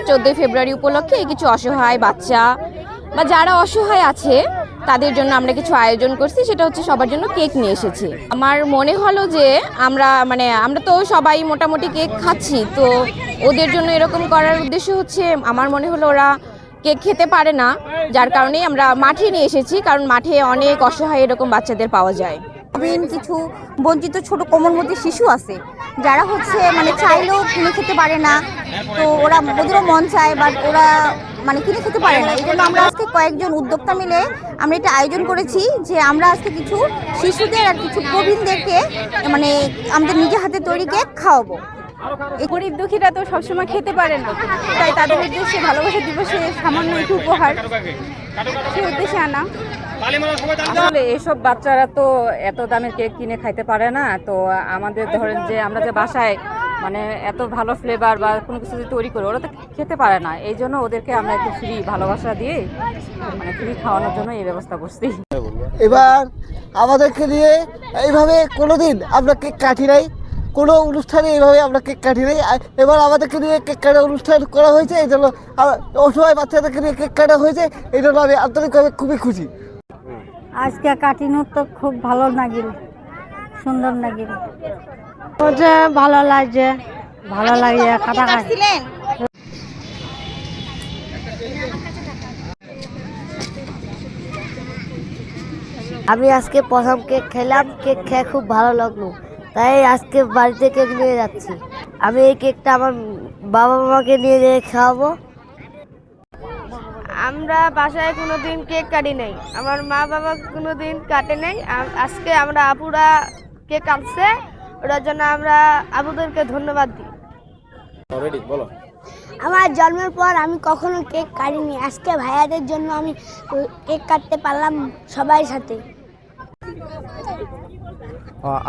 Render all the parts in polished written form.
14 ফেব্রুয়ারি উপলক্ষে কিছু অসহায় বাচ্চা বা যারা অসহায় আছে তাদের জন্য আমরা কিছু আয়োজন করছি, সেটা হচ্ছে সবার জন্য কেক নিয়ে এসেছি। আমার মনে হলো যে আমরা তো সবাই মোটামুটি কেক খাচ্ছি, তো ওদের জন্য এরকম করার উদ্দেশ্য হচ্ছে আমার মনে হলো ওরা কেক খেতে পারে না, যার কারণেই আমরা মাঠে নিয়ে এসেছি, কারণ মাঠে অনেক অসহায় এরকম বাচ্চাদের পাওয়া যায়। কিছু বঞ্চিত ছোট কোমলমতি শিশু আছে যারা হচ্ছে চাইলেও কিনে খেতে পারে না, তো ওদেরও মন চায় বাট ওরা কিনে খেতে পারে না। এই জন্য আমরা আজকে কয়েকজন উদ্যোক্তা মিলে আমরা এটা আয়োজন করেছি যে আমরা আজকে কিছু শিশুদের আর কিছু প্রবীণদেরকে আমাদের নিজের হাতে তৈরি কেক খাওয়াবো। এই গরিব দুঃখীরা তো সবসময় খেতে পারে না, তাই তাদের উদ্দেশ্যে ভালোবাসা দিবসে সামান্য একটু উপহার, সেই উদ্দেশ্যে আনা। আসলে এসব বাচ্চারা তো এত দামের কেক কিনে খাইতে পারে না, তো আমাদের ধরেন যে আমরা যে বাসায় এত ভালো ফ্লেভার বা কোনো কিছু যদি তৈরি করি ওরা তো খেতে পারে না, এই জন্য ওদেরকে আমরা একটু ফ্রি ভালোবাসা দিয়ে ফ্রি খাওয়ানোর জন্য এই ব্যবস্থা করছি। এবার আমাদেরকে নিয়ে এইভাবে কোনোদিন আমরা কেক কাটি নাই, কোনো অনুষ্ঠানে এইভাবে আমরা কেক কাটি নাই। এবার আমাদেরকে নিয়ে কেক কাটা অনুষ্ঠান করা হয়েছে, এই জন্য অসহায় বাচ্চাদেরকে নিয়ে কেক কাটা হয়েছে, এই জন্য আমি আন্তরিকভাবে খুবই খুশি। আজকে কাটিনো তো খুব ভালো লাগিল, সুন্দর লাগিল, ভালো লাগছে, ভালো লাগে কাটা খাচ্ছিলেন। আমি আজকে প্রথম কেক খেলাম, কেক খেয়ে খুব ভালো লাগলো, তাই আজকে বাড়িতে কেক নিয়ে যাচ্ছি। আমি এই কেকটা আমার বাবা মাকে নিয়ে যেয়ে খাওয়াবো। আমরা বাসায় কোনোদিন কেক কাটি নাই, আমার মা বাবা কোনোদিন কাটে নাই। আজকে আমরা আপুরা কেক কাটছে, ওটার জন্য আমরা আপুদেরকে ধন্যবাদ দিই। আমার জন্মের পর আমি কখনো কেক কাটিনি, আজকে ভাইয়াদের জন্য আমি কেক কাটতে পারলাম সবাই সাথে।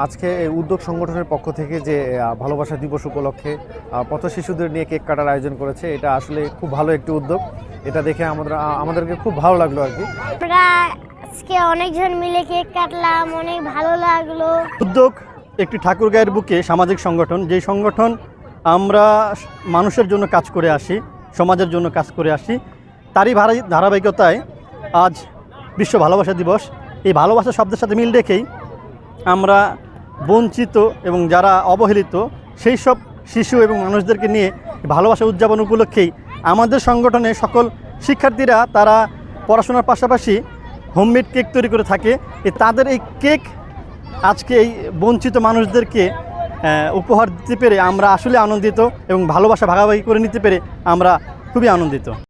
আজকে এই উদ্যোগ সংগঠনের পক্ষ থেকে যে ভালোবাসা দিবস উপলক্ষে পথ শিশুদের নিয়ে কেক কাটার আয়োজন করেছে, এটা আসলে খুব ভালো একটি উদ্যোগ। এটা দেখে আমাদেরকে খুব ভালো লাগলো আর কি। আমরা আজকে অনেকজন মিলে কেক কাটলাম, অনেক ভালো লাগলো। উদ্যোগ একটি ঠাকুরগাঁয়ের বুকে সামাজিক সংগঠন, যেই সংগঠন আমরা মানুষের জন্য কাজ করে আসি, সমাজের জন্য কাজ করে আসি, তারই ধারাবাহিকতায় আজ বিশ্ব ভালোবাসা দিবস। এই ভালোবাসা শব্দের সাথে মিল রেখেই আমরা বঞ্চিত এবং যারা অবহেলিত সেই সব শিশু এবং মানুষদেরকে নিয়ে ভালোবাসা উদযাপন উপলক্ষেই আমাদের সংগঠনে সকল শিক্ষার্থীরা তারা পড়াশোনার পাশাপাশি হোমমেড কেক তৈরি করে থাকে। তাদের এই কেক আজকে এই বঞ্চিত মানুষদেরকে উপহার দিতে পেরে আমরা আসলে আনন্দিত এবং ভালোবাসা ভাগাভাগি করে নিতে পেরে আমরা খুবই আনন্দিত।